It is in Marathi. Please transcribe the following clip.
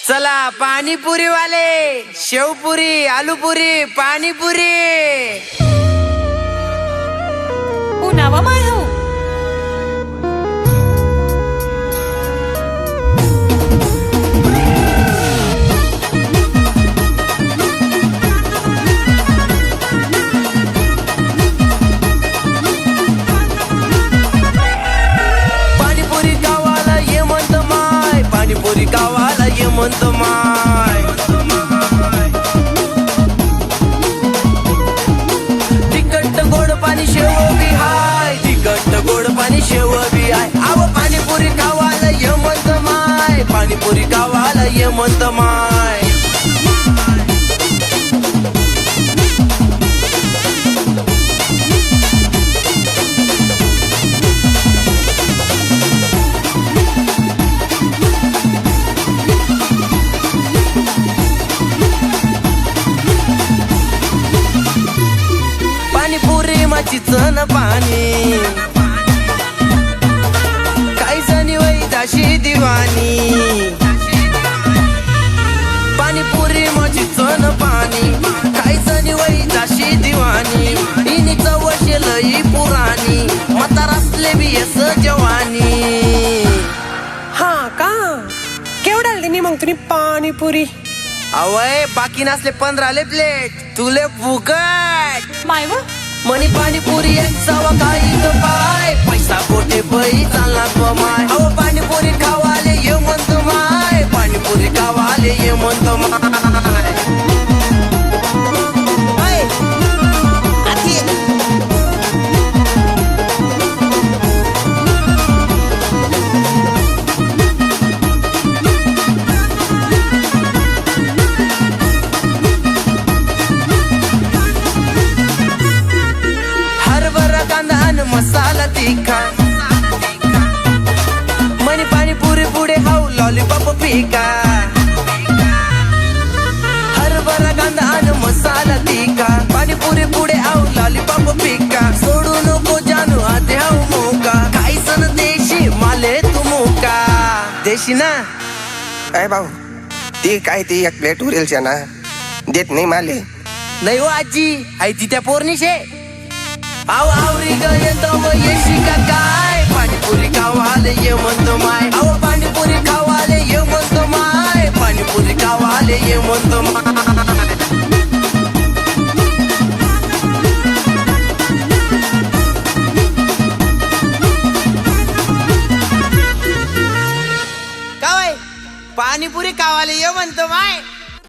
चला पाणीपुरी वाले, शेवपुरी, आलूपुरी, पाणीपुरी. उन्हावा माय हो. पाणीपुरी गावाला ये म्हणत माय, पाणीपुरी गावाला ये म्हणत माय. तिखट गोड पाणी शेव बी हाय, तिखट गोड पाणी शेव बी हाय. आव पाणीपुरी गावाला ये म्हणत माय, पाणीपुरी गावाला ये म्हणत माय. पाणीपुरी माचीचं न पाणी, काही जणी वै जाशी दिवाणी. पाणीपुरी माचीचं न पाणी, काही जणी वै जाशी दिवाणी. इनी चवशे लई पुराणी, म्हातार असले बी यस जवानी. हा का केवढ्याला दिनी मग तुम्ही पाणीपुरी? अवय बाकी नसले 15 प्लेट, तुले फुकट. माय व मनी पाणीपुरी एक सवा काही तो पाय, पैसा पोटे पै चालला तो माय. अहो पाणीपुरी खावाले ये म्हणतो माय, पाणीपुरी खावाले ये म्हणतो माय. ऐ, आती. हरभरा कांदा आणि मसाला तिखट, मनी पाणीपुरी पुढे हाऊ लॉलीपॉप फिका. हरभरा कांदा आणि मसाला तिखट, पाणीपुरी पुढे हाऊ लॉलीपॉप फिका. सोडू नको जानू आते हाऊ मोका, काही सण देशी माले तू मोका. देशी ना काय भाऊ ती काय ती एक प्लेट उरेलच्या ना देत नाही माले. नाही हो आजी, आई ती त्या पोरनीशे. आव आवरी ग येतो मग येशी का काय, पाणीपुरी खावाले ये म्हणतो माय. अहो पाणीपुरी खावाले ये म्हणतो माय, पाणीपुरी खावाले ये म्हणतो माय. काय पाणीपुरी खावाले ये म्हणतो माय.